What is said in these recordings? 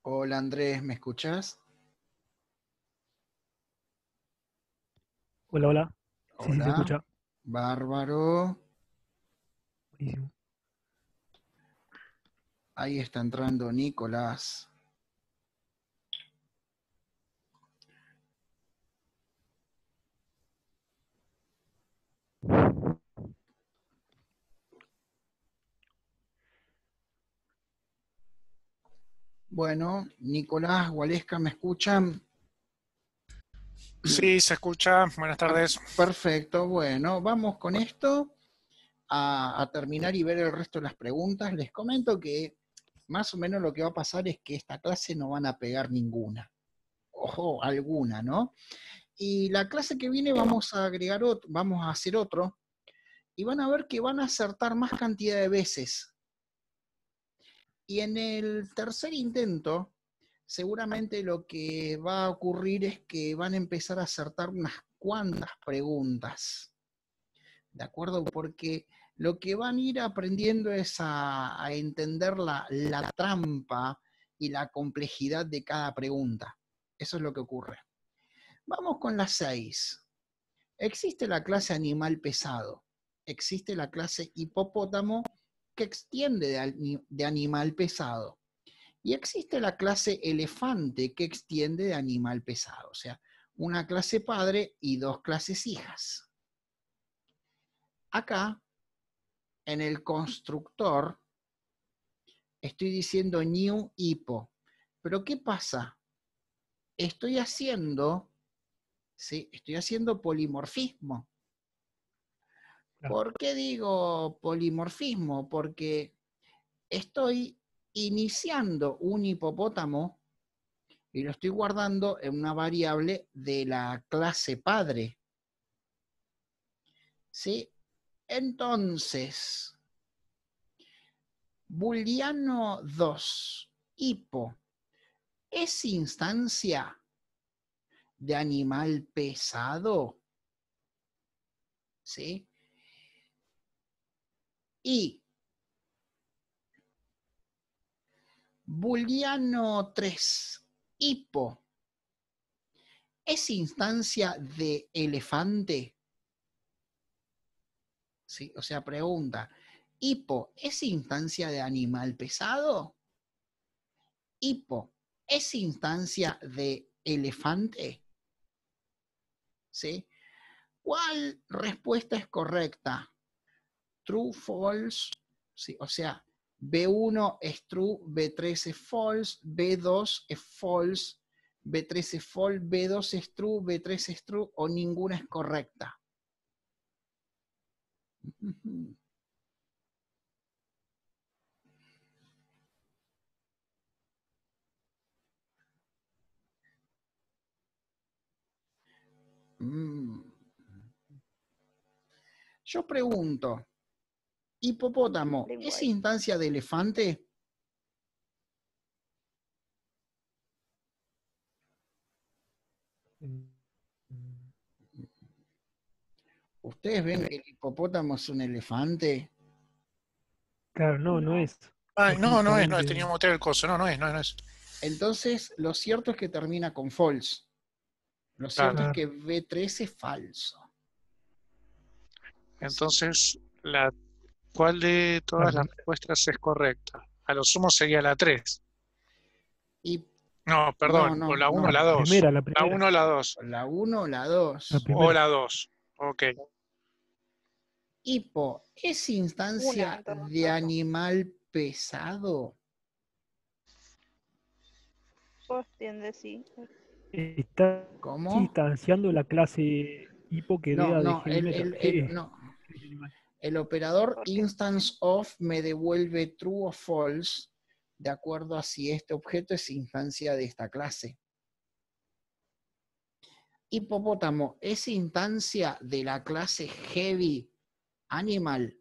Hola Andrés, ¿me escuchás? Hola, hola. Sí, sí, se Hola, escucha. bárbaro. Buenísimo. Ahí está entrando Nicolás. Bueno, Nicolás, Gualesca, ¿me escuchan? Sí, se escucha. Buenas tardes. Perfecto, bueno, vamos con esto a terminar y ver el resto de las preguntas. Les comento que más o menos lo que va a pasar es que esta clase no van a pegar ninguna. Ojo, alguna, ¿no? Y la clase que viene vamos a agregar otro, vamos a hacer otro, y van a ver que van a acertar más cantidad de veces. Y en el tercer intento, seguramente lo que va a ocurrir es que van a empezar a acertar unas cuantas preguntas, ¿de acuerdo? Porque lo que van a ir aprendiendo es a entender la trampa y la complejidad de cada pregunta. Eso es lo que ocurre. Vamos con las 6. Existe la clase animal pesado. Existe la clase hipopótamo que extiende de animal pesado. Y existe la clase elefante que extiende de animal pesado, o sea, una clase padre y dos clases hijas. Acá, en el constructor, estoy diciendo new hippo. Pero ¿qué pasa? Estoy haciendo, ¿sí? Estoy haciendo polimorfismo. Claro. ¿Por qué digo polimorfismo? Porque estoy iniciando un hipopótamo y lo estoy guardando en una variable de la clase padre. ¿Sí? Entonces, booleano 2, hipo, ¿es instancia de animal pesado? ¿Sí? Y booleano 3, hipo, ¿es instancia de elefante? ¿Sí? O sea, pregunta, hipo, ¿es instancia de animal pesado? Hipo, ¿es instancia de elefante? ¿Sí? ¿Cuál respuesta es correcta? True, false, ¿sí? O sea, B1 es true, B3 es false, B2 es false, B3 es false, B2 es true, B3 es true, o ninguna es correcta. Yo pregunto, hipopótamo, ¿es Lenguaje. instancia de elefante? Mm, ¿Ustedes ven que el hipopótamo es un elefante? Claro, no, no No. es. Ay, no es, Lógicamente. tenía que mutear el coso. No es. Entonces, lo cierto es que termina con false. Lo Claro. cierto es Claro. que B3 es falso. ¿Sí? Entonces, ¿cuál de todas las Claro. respuestas es correcta? A lo sumo sería la 3. Y No, no, perdón, o no, la 1 o no. la 2. La La primera, 1 o la 2. La uno o la la 2. O primera. la 2. Ok. Hipo, ¿es Una, instancia en todo de caso. animal pesado? Sostiende, sí. Está ¿Cómo? instanciando la clase hipo que No, hereda de no, heavy metal. no. De animal. El operador Porque instance of me devuelve true o false de acuerdo a si este objeto es instancia de esta clase. Hipopótamo, ¿es instancia de la clase heavy animal?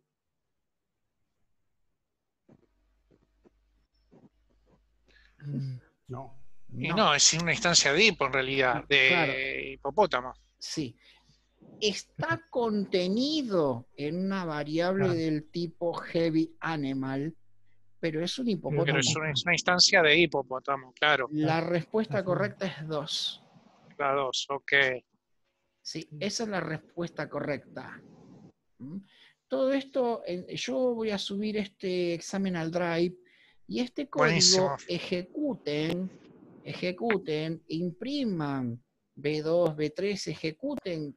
No. Y No, no, es una instancia de hipo en realidad, claro, de hipopótamo. sí. Está contenido en una variable Claro. del tipo heavy animal, pero es un Pero hipopótamo. es una instancia de hipopótamo, claro. La respuesta Así. correcta es 2. La 2, ok. Sí, esa es la respuesta correcta. ¿Mm? Todo esto, yo voy a subir este examen al Drive y este Buenísimo. código ejecuten, impriman B2, B3, ejecuten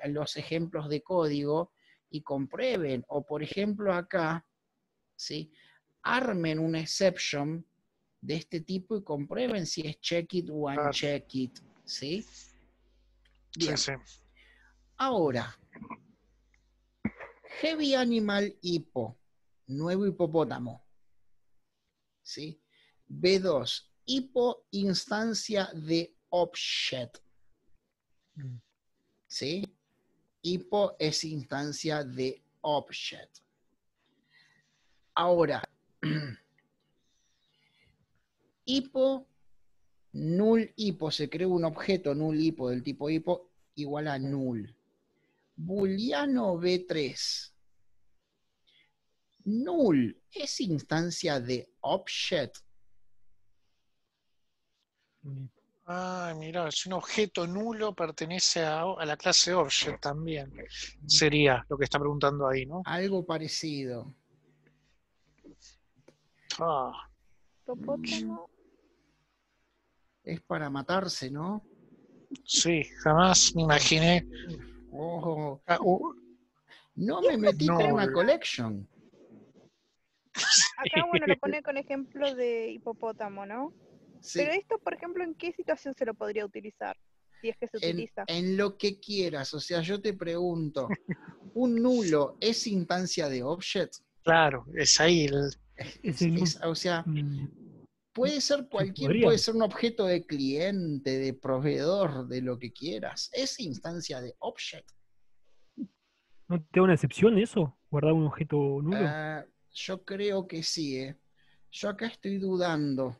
los ejemplos de código y comprueben. O por ejemplo acá, ¿sí? Armen una exception de este tipo y comprueben si es check it o Claro. uncheck it. ¿Sí? Bien. Sí, sí. Ahora, Heavy Animal Hippo, nuevo hipopótamo. ¿Sí? B2, hippo instancia de object. Mm. ¿Sí? Hippo es instancia de object. Ahora, hippo, null hippo, se crea un objeto null hippo del tipo hippo igual a null. Booleano B3. Null es instancia de object. Ah, mira, es un objeto nulo, pertenece a la clase object también. Sería lo que está preguntando ahí, ¿no? Algo parecido. Ah, Hipopótamo. Es para matarse, ¿no? sí, jamás me imaginé. Ojo, Ah, no me metí con una null. collection. Acá, bueno, lo pone con ejemplo de hipopótamo, ¿no? Sí, Pero esto, por ejemplo, ¿en qué situación se lo podría utilizar? Si es que se utiliza. en lo que quieras. O sea, yo te pregunto, ¿un nulo es instancia de object? Claro, es ahí el. Es el null. O sea, Mm, puede ser podría. puede ser un objeto de cliente, de proveedor, de lo que quieras. Es instancia de object. ¿No te da una excepción eso? ¿Guardar un objeto nulo? Yo creo que sí, ¿eh? Yo acá estoy dudando.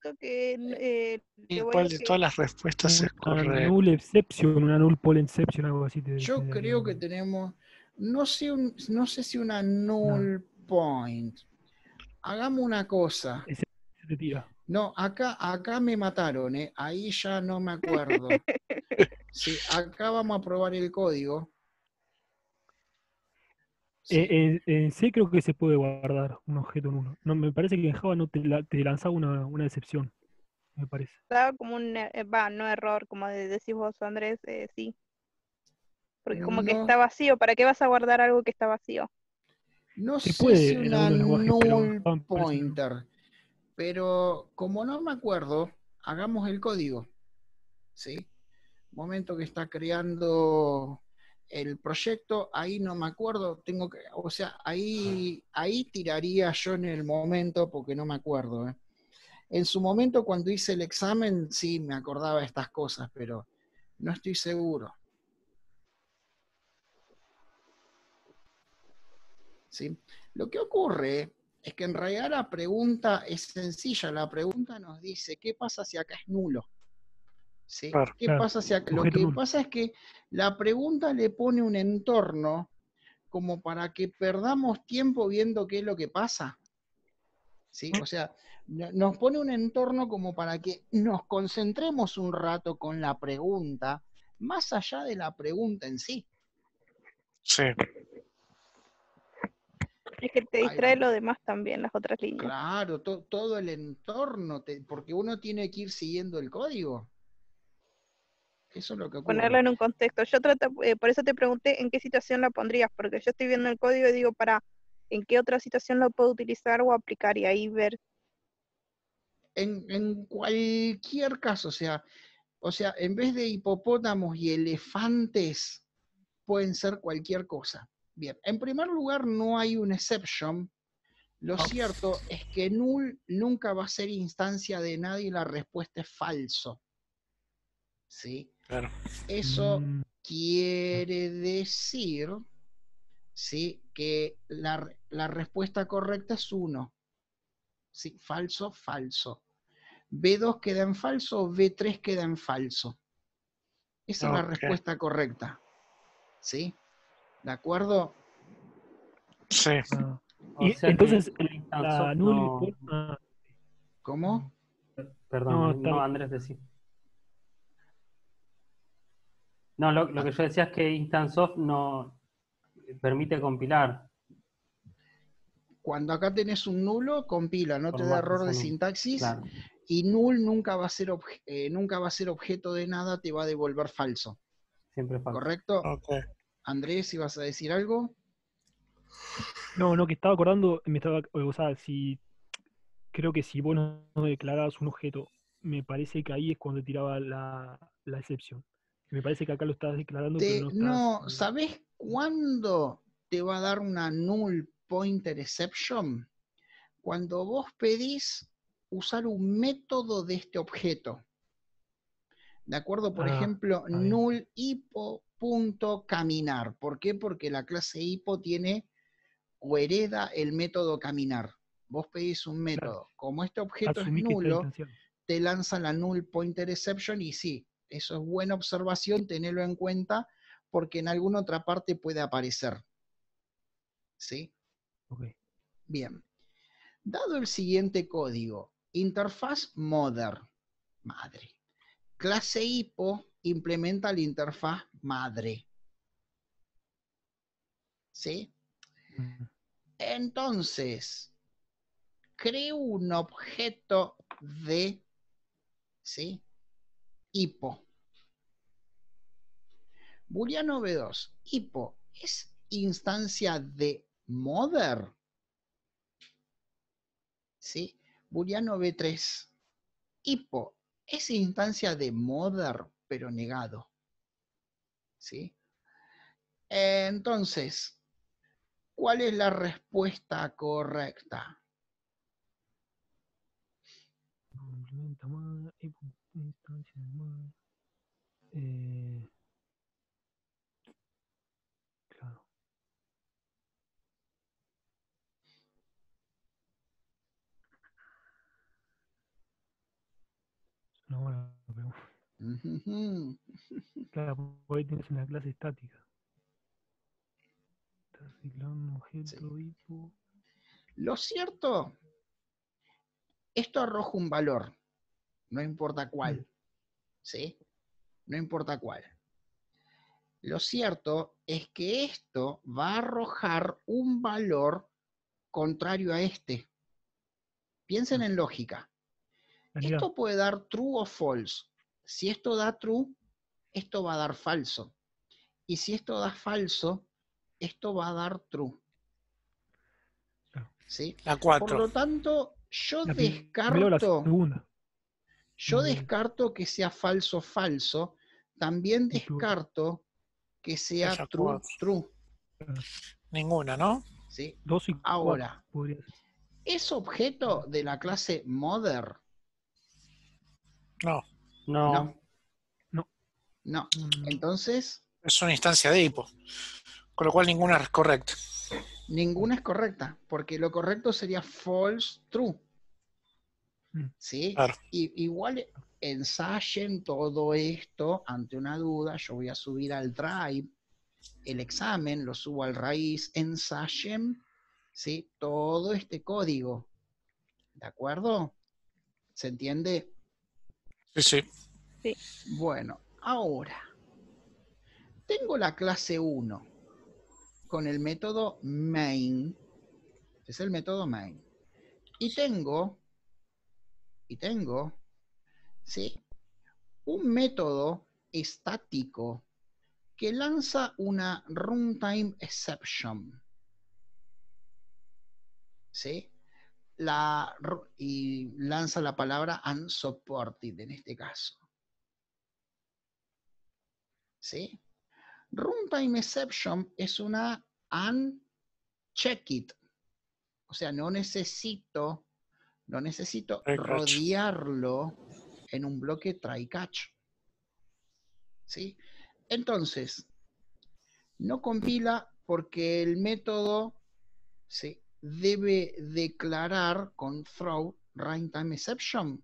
Esto que ¿Y le voy cuál a de que todas las respuestas es Una correcta? null exception, una null poll exception, algo así. Yo te daría creo que un- tenemos, no sé si una No, null point. Hagamos una cosa. ese se te tira. No, acá me mataron, ¿eh? Ahí ya no me acuerdo. Sí, acá vamos a probar el código. Sí. En C creo que se puede guardar un objeto nulo. No, me parece que en Java no te lanzaba una excepción, me parece. daba como un, no error, como decís vos, Andrés, sí. Porque como que No, está vacío, ¿para qué vas a guardar algo que está vacío? no Se sé si puede en una algunos lenguajes, pero en null Java me parece que no. pointer, pero como no me acuerdo, hagamos el código. ¿Sí? Momento que está creando el proyecto, ahí no me acuerdo, tengo que, o sea, ahí tiraría yo en el momento porque no me acuerdo. ¿Eh? En su momento cuando hice el examen sí me acordaba de estas cosas, pero no estoy seguro. ¿Sí? Lo que ocurre es que en realidad la pregunta es sencilla, la pregunta nos dice, ¿qué pasa si acá es nulo? ¿Sí? Claro. ¿Qué Claro, pasa si acá? Lo objeto que nulo. pasa es que la pregunta le pone un entorno como para que perdamos tiempo viendo qué es lo que pasa. ¿Sí? O sea, nos pone un entorno como para que nos concentremos un rato con la pregunta, más allá de la pregunta en sí. Sí, Es que te Ahí distrae vamos. lo demás también, las otras líneas. Claro, todo el entorno, porque uno tiene que ir siguiendo el código. Eso es lo que Ponerla ocurre. en un contexto. Por eso te pregunté en qué situación la pondrías, porque yo estoy viendo el código y digo, ¿en qué otra situación lo puedo utilizar o aplicar? Y ahí ver. En cualquier caso, o sea, en vez de hipopótamos y elefantes, pueden ser cualquier cosa. Bien, en primer lugar, no hay un exception. Lo cierto es que null nunca va a ser instancia de nadie y la respuesta es falso. ¿Sí? claro. Eso Mm, quiere decir, ¿sí?, que la respuesta correcta es 1. ¿Sí? Falso, falso. B2 queda en falso, B3 queda en falso. Esa es la Ok. respuesta correcta. ¿Sí? ¿De acuerdo? Sí. ah, O Y sea entonces que el instance la of null no. ¿Cómo? Perdón, no, no, Andrés, decís. No, lo que yo decía es que instance of no permite compilar, Cuando acá tenés un nulo, compila, no por te da más que error sea de nulo. sintaxis, Claro, y null nunca va a ser nunca va a ser objeto de nada, te va a devolver falso. siempre falta. ¿Correcto? Ok. Andrés, ¿ibas a decir algo? no, que estaba acordando, o sea, si creo que si vos no declarabas un objeto, me parece que ahí es cuando tiraba la excepción. Me parece que acá lo estás declarando, pero no estás. No, ¿sabés cuándo te va a dar una null pointer exception? Cuando vos pedís usar un método de este objeto. ¿De acuerdo? Por ejemplo, Está bien. null hippo.caminar. ¿Por qué? Porque la clase hippo tiene o hereda el método caminar. Vos pedís un método. Como este objeto es Asumí que está nulo, instanciado. te lanza la null pointer exception y sí, eso es buena observación, tenelo en cuenta porque en alguna otra parte puede aparecer. ¿Sí? Ok. Bien. Dado el siguiente código, interfaz mother, madre. Clase hippo implementa la interfaz madre. ¿Sí? Mm. Entonces, creo un objeto de, ¿sí? Hippo. Booleano B2. Hippo es instancia de mother. ¿Sí? Booleano B3. Hippo es instancia de mother, pero negado. ¿Sí? Entonces, ¿cuál es la respuesta correcta? Implementa más, instancia de más. Claro. Es una buena pregunta. Ujujú. Claro, porque ahí tienes una clase estática. Estás reciclando un Sí. objeto hipo. Lo cierto, esto arroja un valor, no importa cuál, ¿sí? No importa cuál. Lo cierto es que esto va a arrojar un valor contrario a este. Piensen en lógica. Esto puede dar true o false. Si esto da true, esto va a dar falso. Y si esto da falso, esto va a dar true. Claro. ¿Sí? La Por 4. lo tanto, yo La primera o la segunda. descarto que sea falso falso. También Y tú, descarto que sea Esa true 4. true. Ninguna, ¿no? ¿Sí? 2 y 4 Ahora, podría ser. ¿es objeto de la clase mother? No. No, No, no. No. Entonces, Es una instancia de hipo. Con lo cual ninguna es correcta. ninguna es correcta, porque lo correcto sería false true. ¿Sí? Claro. Igual ensayen todo esto ante una duda. Yo voy a subir al drive el examen, lo subo al raíz, ensayen, ¿sí? Todo este código. ¿De acuerdo? ¿Se entiende? Sí. Bueno, ahora, tengo la clase 1 con el método main, es el método main, y tengo, ¿sí? Un método estático que lanza una runtime exception, ¿sí? Y lanza la palabra unsupported en este caso, ¿sí? Runtime exception es una unchecked, o sea, no necesito rodearlo en un bloque try catch, ¿sí? Entonces, no compila porque el método, ¿sí?, debe declarar con throw runtime exception,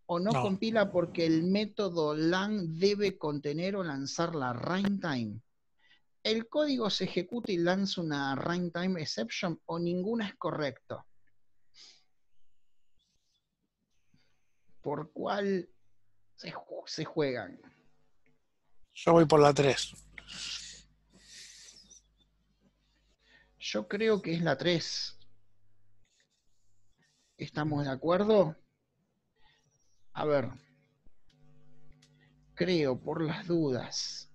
o no compila porque el método lang debe contener o lanzar la runtime. el código se ejecuta y lanza una runtime exception o ninguna es correcto. ¿Por cuál se juegan? Yo voy por la 3. Yo creo que es la 3. ¿Estamos de acuerdo? A ver. Creo, por las dudas.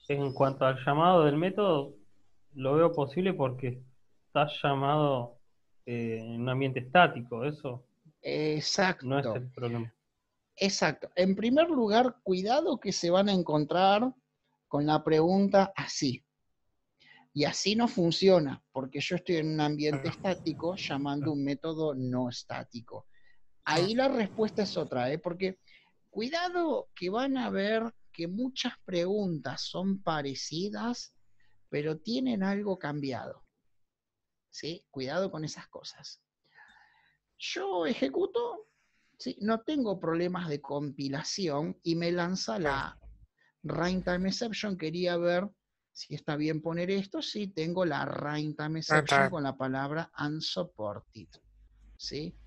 En cuanto al llamado del método, lo veo posible porque está llamado en un ambiente estático, eso no es Exacto. el problema. Exacto. En primer lugar, cuidado que se van a encontrar con la pregunta así. Y así no funciona, porque yo estoy en un ambiente estático llamando un método no estático. Ahí la respuesta es otra, porque cuidado que van a ver que muchas preguntas son parecidas, pero tienen algo cambiado. ¿Sí? Cuidado con esas cosas. Yo ejecuto, ¿sí? No tengo problemas de compilación y me lanza la runtime exception. Quería ver si está bien poner esto. Sí, tengo la runtime exception con la palabra unsupported. ¿Sí?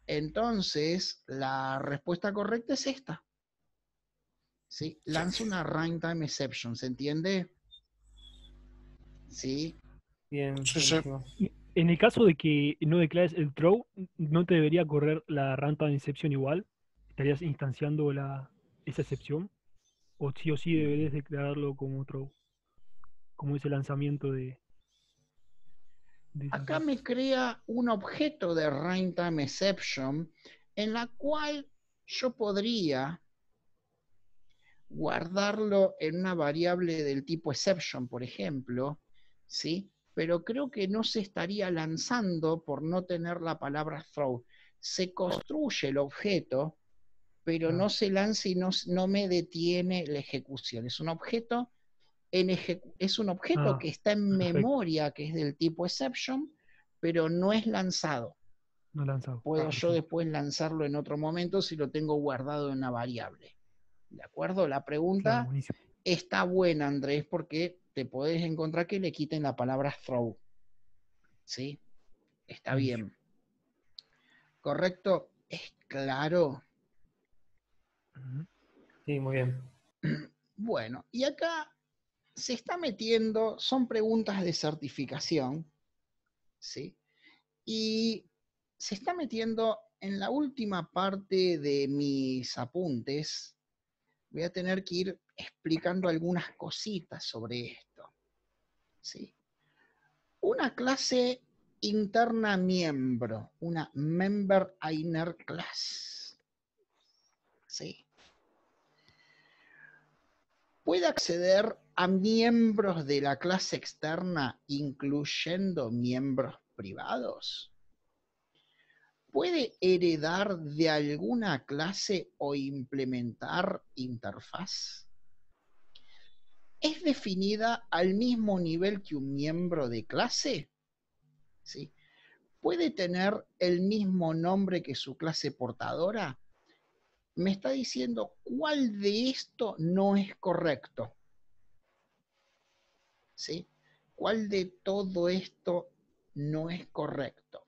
Entonces, la respuesta correcta es esta. ¿Sí? Lanza una runtime exception, ¿se entiende? ¿Sí? Bien, Sí, sí. buenísimo. En el caso de que no declares el throw, ¿no te debería correr la runtime exception igual? ¿Estarías instanciando esa excepción? ¿O sí deberías declararlo como throw? Como ese lanzamiento de esa Acá clase. me crea un objeto de runtime exception en la cual yo podría guardarlo en una variable del tipo exception, por ejemplo, ¿sí? Pero creo que no se estaría lanzando por no tener la palabra throw. Se construye el objeto, pero Claro. no se lanza y no me detiene la ejecución. Es un objeto, que está en Perfecto. memoria, que es del tipo exception, pero no es lanzado. No lanzado. Puedo yo Perfecto. después lanzarlo en otro momento si lo tengo guardado en una variable. ¿De acuerdo? La Claro, pregunta buenísimo. está buena, Andrés, porque te podés encontrar que le quiten la palabra throw. ¿Sí? Está Buenísimo. bien. ¿Correcto? ¿Es claro? Ujú. Sí, muy bien. Bueno, y acá se está metiendo, son preguntas de certificación, ¿sí? Y se está metiendo en la última parte de mis apuntes. Voy a tener que ir explicando algunas cositas sobre esto, ¿sí? Una clase interna miembro, una member inner class, ¿sí? Puede acceder a miembros de la clase externa, incluyendo miembros privados. ¿Puede heredar de alguna clase o implementar interfaz? ¿Es definida al mismo nivel que un miembro de clase? ¿Sí? ¿Puede tener el mismo nombre que su clase portadora? Me está diciendo cuál de esto no es correcto. ¿Sí? ¿Cuál de todo esto no es correcto?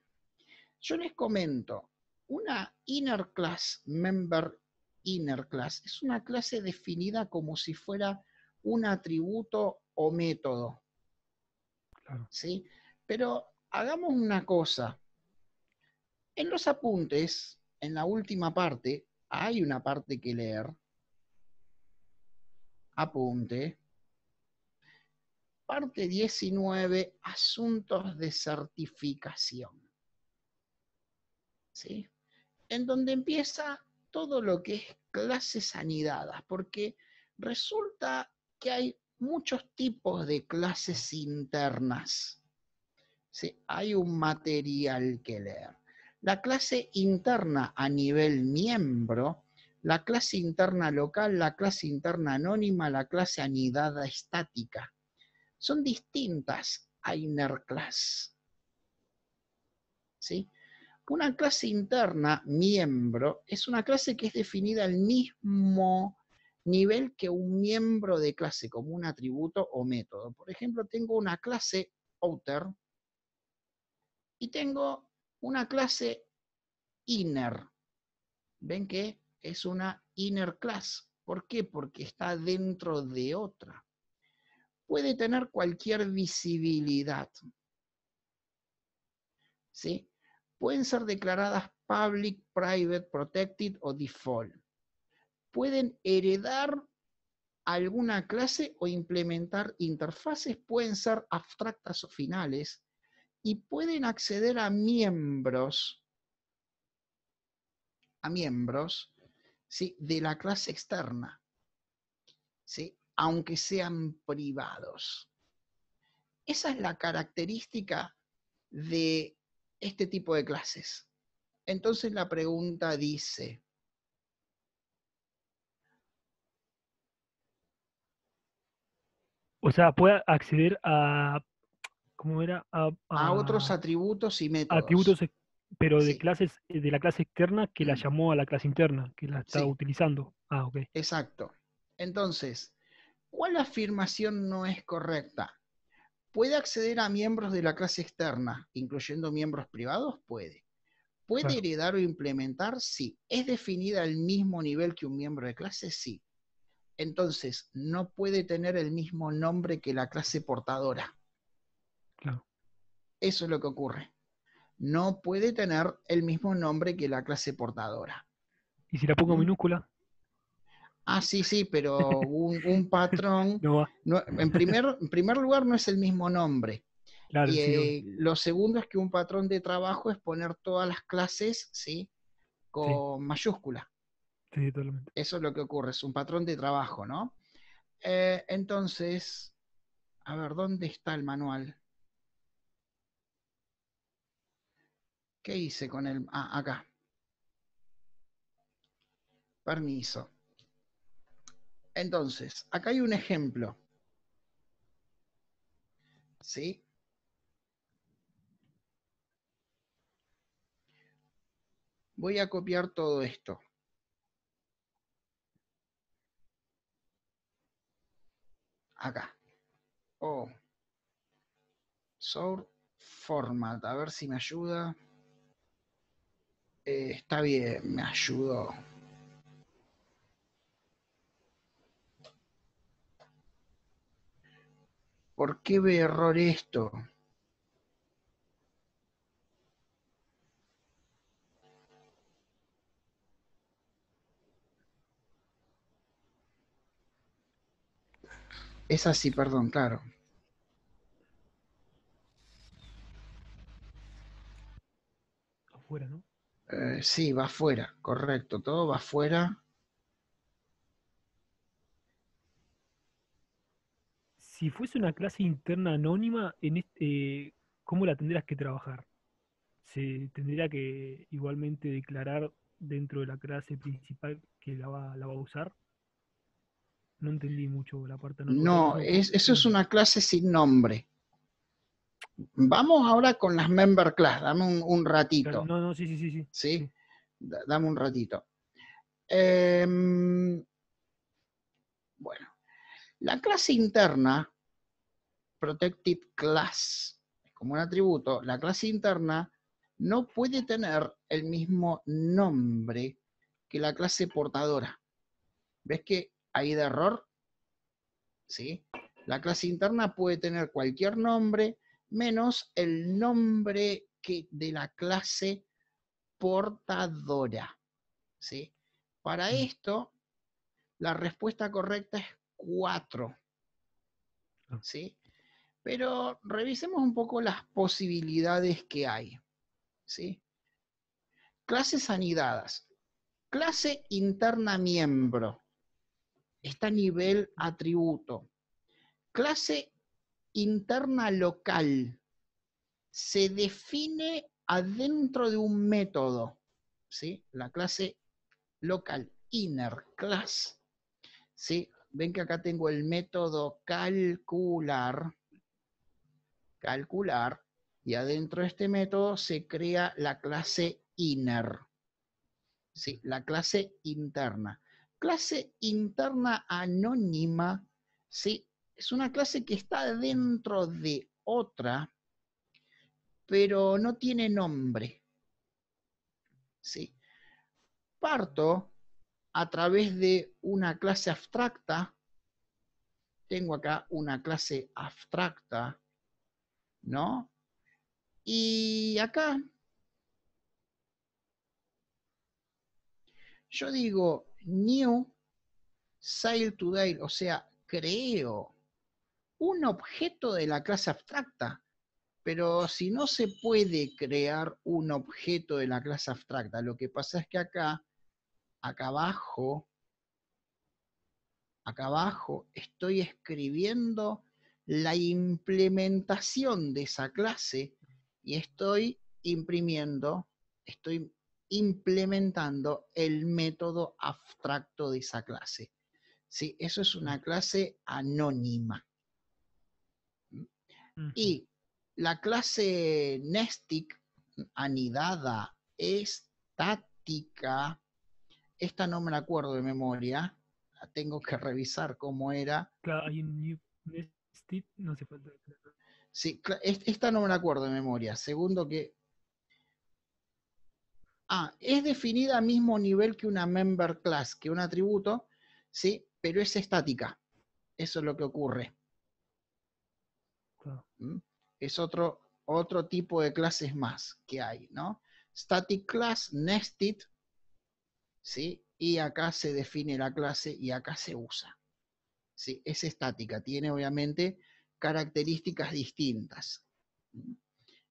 Yo les comento, una inner class, member inner class, es una clase definida como si fuera un atributo o método. Claro. ¿Sí? Pero hagamos una cosa. En los apuntes, en la última parte, hay una parte que leer. Apunte. Parte 19, asuntos de certificación. ¿Sí? En donde empieza todo lo que es clases anidadas, porque resulta que hay muchos tipos de clases internas. ¿Sí? Hay un material que leer. La clase interna a nivel miembro, la clase interna local, la clase interna anónima, la clase anidada estática. Son distintas a inner class. ¿sí? Una clase interna, miembro, es una clase que es definida al mismo nivel que un miembro de clase, como un atributo o método. Por ejemplo, tengo una clase outer y tengo una clase inner. ¿Ven que es una inner class? ¿Por qué? Porque está dentro de otra. Puede tener cualquier visibilidad, ¿sí? Pueden ser declaradas public, private, protected o default. Pueden heredar alguna clase o implementar interfaces, pueden ser abstractas o finales, y pueden acceder a miembros, ¿sí? De la clase externa, ¿sí? Aunque sean privados. Esa es la característica de este tipo de clases. Entonces la pregunta dice, O sea, puede acceder a, ¿cómo era? a otros atributos y métodos. Atributos, pero de Sí, clases, de la clase externa que la mm, llamó a la clase interna, que la está sí, utilizando. Ah, ok. exacto. Entonces, ¿cuál afirmación no es correcta? ¿Puede acceder a miembros de la clase externa, incluyendo miembros privados? Puede. ¿Puede Claro. heredar o implementar? Sí. ¿Es definida al mismo nivel que un miembro de clase? Sí. Entonces, no puede tener el mismo nombre que la clase portadora. Claro. Eso es lo que ocurre. No puede tener el mismo nombre que la clase portadora. ¿Y si la pongo ¿Mm? minúscula? Ah, sí, pero un patrón, No va. en primer lugar no es el mismo nombre. Claro, Y sí, obvio. lo segundo es que un patrón de trabajo es poner todas las clases, ¿sí? Sí, Con mayúscula. sí, totalmente. Eso es lo que ocurre, es un patrón de trabajo, ¿no? Entonces, a ver, ¿dónde está el manual? ¿Qué hice con el...? Ah, acá. Permiso. Entonces, acá hay un ejemplo. ¿Sí? Voy a copiar todo esto. Acá. Oh. Source format. A ver si me ayuda. Está bien, me ayudó. ¿Por qué ve error esto? Es así, perdón, claro. Afuera, ¿no? Sí, va afuera, correcto. Todo va afuera. Si fuese una clase interna anónima, ¿cómo la tendrías que trabajar? ¿Se tendría que igualmente declarar dentro de la clase principal que la va a usar? No entendí mucho la parte anónima. O sea, No, eso es simple. una clase sin nombre. Vamos ahora con las member class. Dame un Claro, ratito. no, no, sí, sí, sí, sí. ¿Sí? Sí, Dame un ratito. Bueno, la clase interna, protected class, como un atributo, la clase interna no puede tener el mismo nombre que la clase portadora. ¿Ves que hay de error? ¿Sí? La clase interna puede tener cualquier nombre menos el nombre de la clase portadora. ¿Sí? Para mm, esto, la respuesta correcta es 4. ah, ¿Sí? Pero revisemos un poco las posibilidades que hay. ¿Sí? Clases anidadas. Clase interna miembro. Está a nivel atributo. Clase interna local. Se define adentro de un método. ¿Sí? La clase local, inner class. ¿Sí? Ven que acá tengo el método calcular. Calcular. Y adentro de este método se crea la clase inner. ¿Sí? La clase interna. Clase interna anónima, ¿sí? Es una clase que está dentro de otra, pero no tiene nombre. ¿Sí? Parto a través de una clase abstracta. Tengo acá una clase abstracta, ¿no? Y acá yo digo new sail today, o sea, creo un objeto de la clase abstracta. Pero si no se puede crear un objeto de la clase abstracta, lo que pasa es que acá abajo, estoy escribiendo la implementación de esa clase y estoy implementando el método abstracto de esa clase. ¿Sí? Eso es una clase anónima. Y la clase nested, anidada, estática, esta no me la acuerdo de memoria, la tengo que revisar cómo era. Claro, hay un new nested, no hace falta. Sí, esta no me la acuerdo de memoria. Segundo que... es definida al mismo nivel que una member class, que un atributo, ¿sí? Pero es estática. Eso es lo que ocurre. Claro. Es otro tipo de clases más que hay, ¿no? Static class, nested, ¿sí? Y acá se define la clase y acá se usa. ¿Sí? Es estática, tiene obviamente características distintas.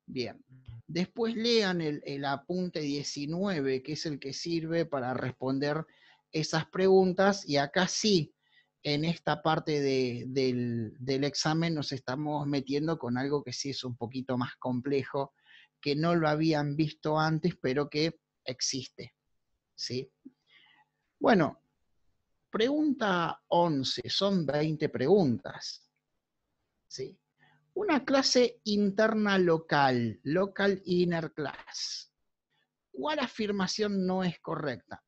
Bien. Después lean el apunte 19, que es el que sirve para responder esas preguntas, y acá sí, en esta parte del examen nos estamos metiendo con algo que sí es un poquito más complejo, que no lo habían visto antes, pero que existe. ¿Sí? Bueno, pregunta 11, son 20 preguntas. ¿Sí? Una clase interna local, local inner class. ¿Cuál afirmación no es correcta?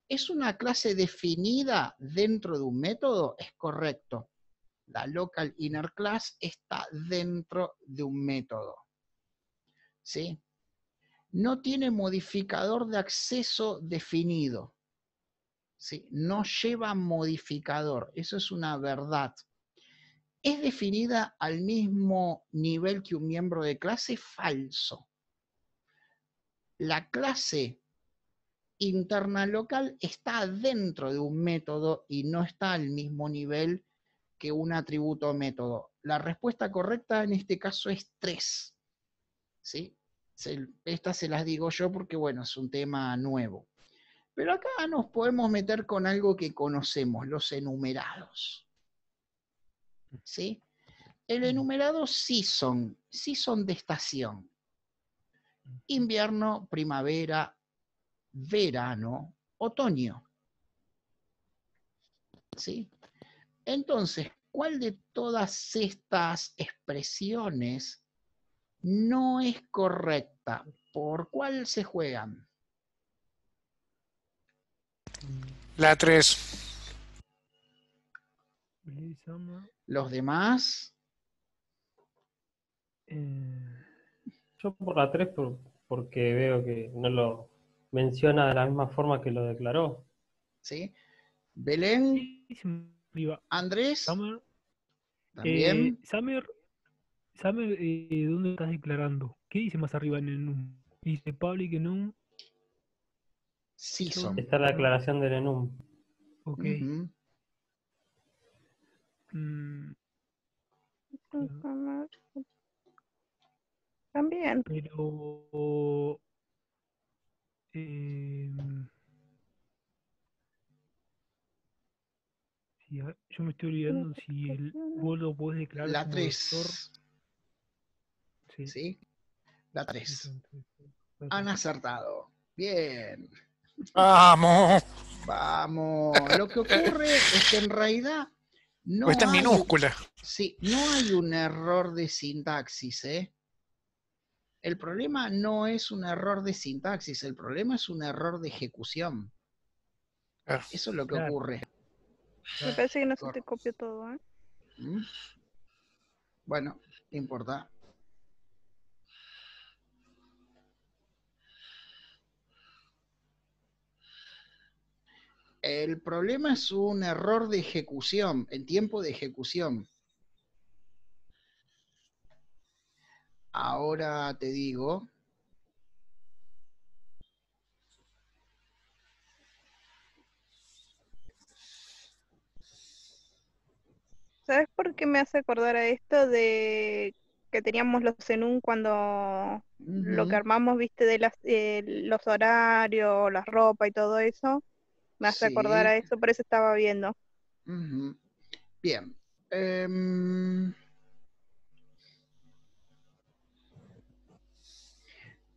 ¿Es una clase definida dentro de un método? Es correcto. La local inner class está dentro de un método. ¿Sí? No tiene modificador de acceso definido. ¿Sí? No lleva modificador. Eso es una verdad. ¿Es definida al mismo nivel que un miembro de clase? Falso. La clase interna local está dentro de un método y no está al mismo nivel que un atributo método. La respuesta correcta en este caso es 3. ¿Sí? Estas se las digo yo porque, bueno, es un tema nuevo. Pero acá nos podemos meter con algo que conocemos, los enumerados. ¿Sí? El enumerado sí son de estación. Invierno, primavera, verano, otoño. ¿Sí? Entonces, ¿cuál de todas estas expresiones no es correcta? ¿Por cuál se juegan? La 3. ¿Los demás? Yo por la 3 porque veo que no lo menciona de la misma forma que lo declaró. ¿Sí? Belén, Andrés, Summer, también. Summer, ¿dónde estás declarando? ¿Qué dice más arriba en el NUM? Dice public enum. Season. Está la declaración del enum. Ok. También. Pero yo me estoy olvidando si vos lo podés declarar La como 3. vector. Sí. ¿Sí? La 3. Han acertado. Bien. ¡Vamos! Vamos. Lo que ocurre es que en realidad no Está en hay, minúscula. sí, no hay un error de sintaxis, ¿eh? El problema no es un error de sintaxis, el problema es un error de ejecución. Claro. Eso es lo que Claro. ocurre. Me parece que no se te copió todo, ¿eh? ¿Mm? Bueno, no importa. El problema es un error de ejecución, en tiempo de ejecución. Ahora te digo. ¿Sabes por qué me hace acordar a esto de que teníamos los Zenún cuando lo que Ujú, armamos, viste, de los horarios, la ropa y todo eso? Me hace acordar sí. a eso, por eso estaba viendo. Ujú. Bien.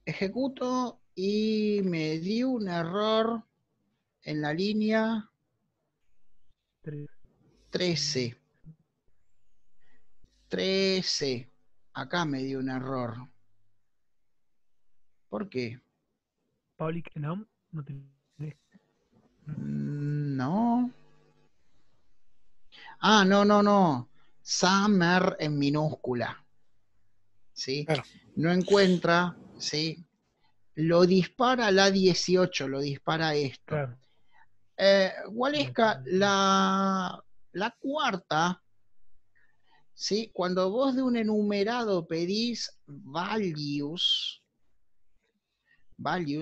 Ejecuto y me dio un error en la línea 13. 13. Acá me dio un error. ¿Por qué? Public enum, no tenés. No. Ah, no. Summer en minúscula. ¿Sí? Claro. No encuentra, ¿sí? Lo dispara la 18, lo dispara esto. Claro. Waleska, la cuarta, ¿sí? Cuando vos de un enumerado pedís values,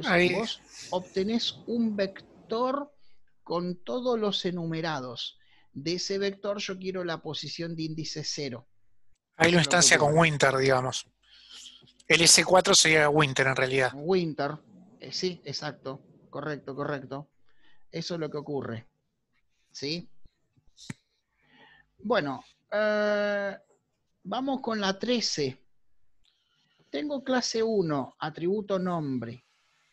Ahí, vos obtenés un vector con todos los enumerados. De ese vector yo quiero la posición de índice 0. ahí lo Eso es lo que instancia con ocurre. Winter, digamos. El S4 sería Winter en realidad. Winter, sí, exacto, correcto. Eso es lo que ocurre. ¿Sí? Bueno, vamos con la 13. Tengo clase 1, atributo nombre.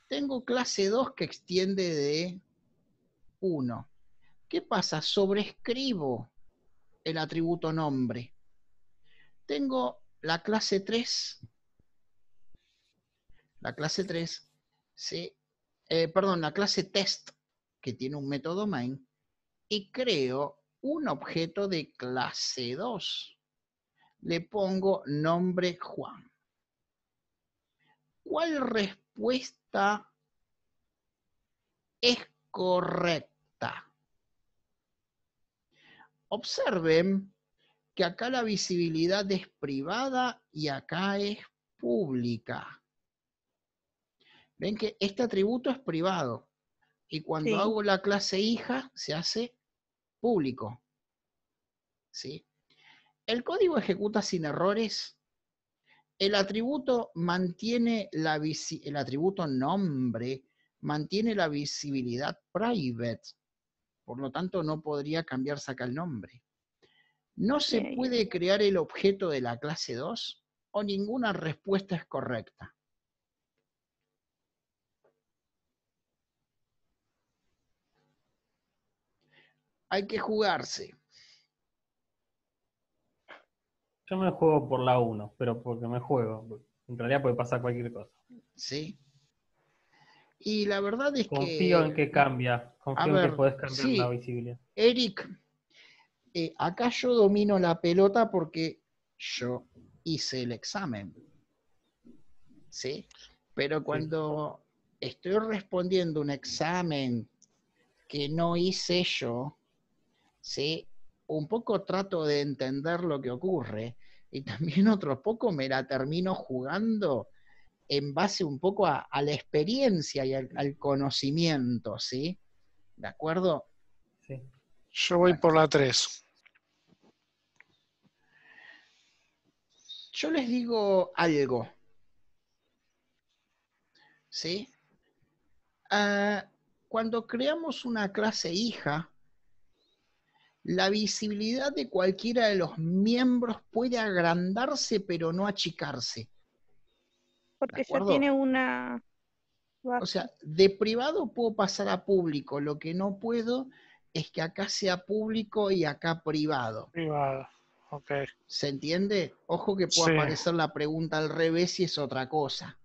Tengo clase 2 que extiende de 1. ¿Qué pasa? Sobrescribo el atributo nombre. Tengo la clase 3. La clase 3, ¿sí? La clase test, que tiene un método main, y creo un objeto de clase 2. Le pongo nombre Juan. ¿Cuál respuesta es correcta? Observen que acá la visibilidad es privada y acá es pública. Ven que este atributo es privado y cuando Sí. hago la clase hija se hace público. ¿Sí? El código ejecuta sin errores. El atributo mantiene el atributo nombre mantiene la visibilidad private. Por lo tanto, no podría cambiarse acá el nombre. ¿No se puede crear el objeto de la clase 2? ¿O ninguna respuesta es correcta? Hay que jugarse. Yo me juego por la 1, pero porque me juego. En realidad puede pasar cualquier cosa. ¿Sí? Y la verdad es Confío en que, que cambia. a Confío en que ver, podés cambiar la sí, visibilidad. Eric, acá yo domino la pelota porque yo hice el examen. ¿Sí? Pero cuando estoy respondiendo un examen que no hice yo, ¿sí? Un poco trato de entender lo que ocurre y también otro poco me la termino jugando en base un poco a la experiencia y al conocimiento, ¿sí? ¿De acuerdo? Sí. Yo voy Bueno, por la 3. yo les digo algo, ¿sí? Cuando creamos una clase hija, la visibilidad de cualquiera de los miembros puede agrandarse pero no achicarse. ¿De Porque ya acuerdo? tiene una base. O sea, de privado puedo pasar a público, lo que no puedo es que acá sea público y acá privado. Privado. Ok. ¿Se entiende? Ojo que puede Sí. aparecer la pregunta al revés y es otra cosa.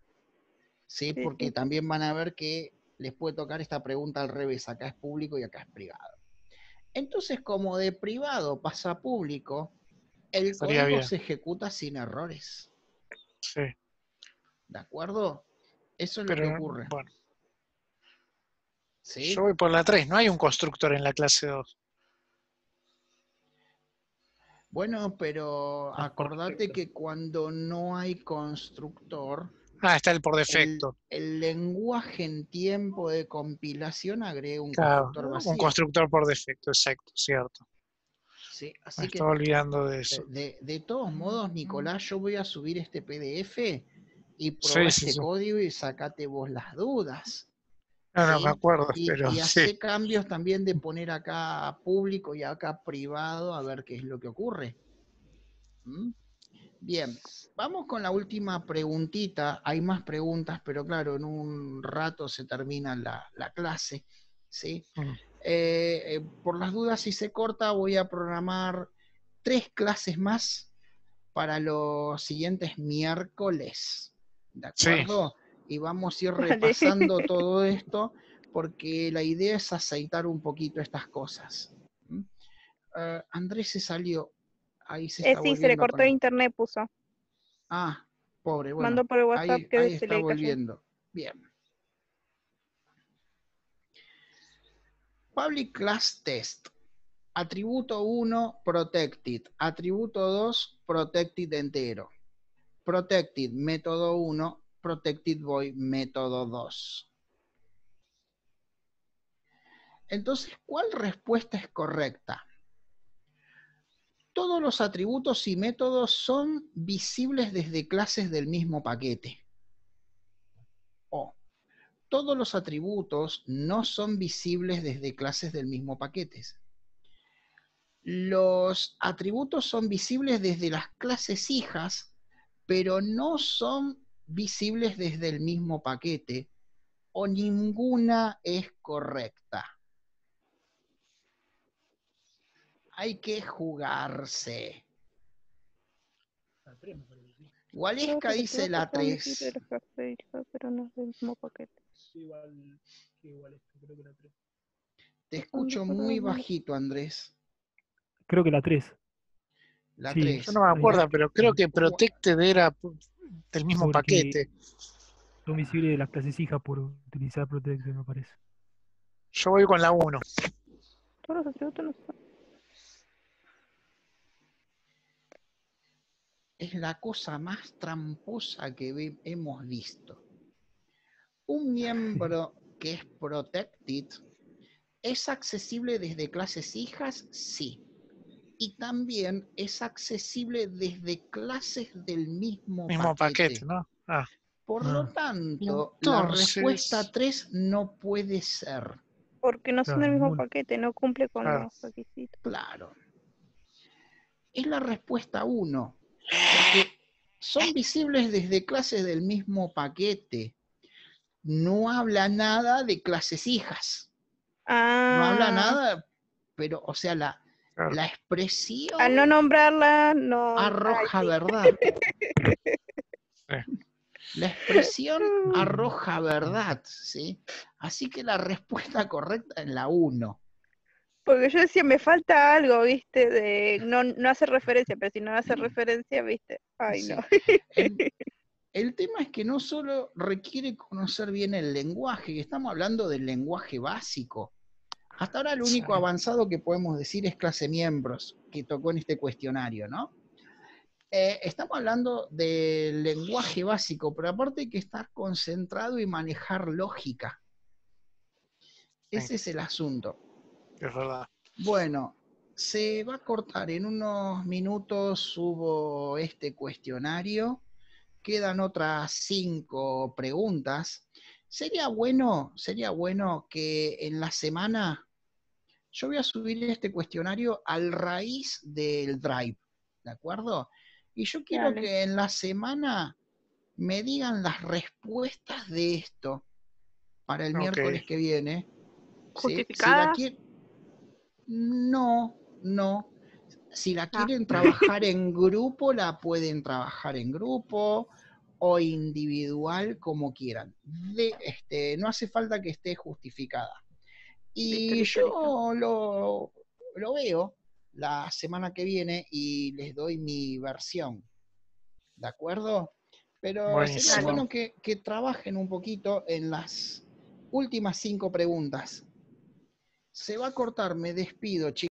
¿Sí? Sí, Porque sí. también van a ver que les puede tocar esta pregunta al revés. Acá es público y acá es privado. Entonces, como de privado pasa a público, el Estaría código bien. se ejecuta sin errores. Sí. ¿De acuerdo? Eso es lo que Pero ocurre. bueno, ¿Sí? yo voy por la 3. No hay un constructor en la clase 2. Bueno, pero Ah, acordate perfecto. que cuando no hay constructor, Ah, está el por defecto. el lenguaje en tiempo de compilación agrega un Claro, constructor un vacío. constructor por defecto, exacto, cierto. ¿Sí? Me Así que estaba olvidando de eso. de todos modos, Nicolás, yo voy a subir este PDF y probá Sí, sí, este sí. código y sacate vos las dudas. No, no ¿Sí? me acuerdo, Y pero sí. hace cambios también de poner acá público y acá privado a ver qué es lo que ocurre. ¿Mm? Bien, vamos con la última preguntita. Hay más preguntas, pero claro, en un rato se termina la clase. ¿Sí? Mm. Por las dudas, si se corta, voy a programar 3 clases más para los siguientes miércoles. ¿De Sí, acuerdo? Y vamos a ir Dale. repasando todo esto porque la idea es aceitar un poquito estas cosas. ¿Mm? Andrés se salió. Ahí se está Sí, se le volviendo a cortó conectar. internet, puso. Ah, pobre, bueno, Mandó por el WhatsApp que ahí se está le cayó. volviendo. Bien. Public Class Test. Atributo 1, protected. Atributo 2, protected entero. Protected, método 1, protected void, método 2. Entonces, ¿cuál respuesta es correcta? Todos los atributos y métodos son visibles desde clases del mismo paquete. O todos los atributos no son visibles desde clases del mismo paquete. Los atributos son visibles desde las clases hijas, pero no son visibles desde el mismo paquete, o ninguna es correcta. Hay que jugarse. Waleska Todos los dice atributos la son visibles de 3. las clases hijas, pero no es del mismo paquete. Igual esto, creo que la 3. Te Son escucho muy diferentes. bajito, Andrés. Creo que la 3. La Sí, yo 3. no me acuerdo, pero creo que Gua- Protected era del mismo porque paquete. son visibles de las clases hijas por utilizar Protected, me parece. Yo voy con la 1. Todos los atributos no son. Es la cosa más tramposa que hemos visto. Un miembro que es protected es accesible desde clases hijas, sí. Y también es accesible desde clases del mismo Mismo paquete. paquete, ¿no? Ah, Por lo tanto, la entonces, respuesta 3 no puede ser. Porque no son Claro, del mismo ninguno. paquete, no cumple con claro. los requisitos. Claro. Es la respuesta 1. Porque son visibles desde clases del mismo paquete. No habla nada de clases hijas. No habla nada, pero, o sea, Claro. la expresión Al no nombrarla, no. arroja Ay, sí. verdad. Sí. La expresión arroja verdad, ¿sí? Así que la respuesta correcta es la 1. Porque yo decía, me falta algo, ¿viste? De no hace referencia, pero si no hace referencia, ¿viste? Ay, Sí. no. El tema es que no solo requiere conocer bien el lenguaje, estamos hablando del lenguaje básico. Hasta ahora lo único Sí. avanzado que podemos decir es clase miembros, que tocó en este cuestionario, ¿no? Estamos hablando del lenguaje básico, pero aparte hay que estar concentrado y manejar lógica. Ese es el asunto. Es verdad. Bueno, se va a cortar en unos minutos, subo este cuestionario. Quedan otras 5 preguntas. Sería bueno que en la semana yo voy a subir este cuestionario al raíz del Drive, ¿de acuerdo? Y yo quiero Dale. que en la semana me digan las respuestas de esto para el Ok. miércoles que viene. ¿Sí? Si la ¿Justificada? quieren... No. Si la quieren trabajar en grupo, la pueden trabajar en grupo o individual, como quieran. No hace falta que esté justificada. Y Listo. yo lo veo la semana que viene y les doy mi versión. ¿De acuerdo? Pero Buenísimo. sería bueno que trabajen un poquito en las últimas 5 preguntas. Se va a cortar, me despido, chicos.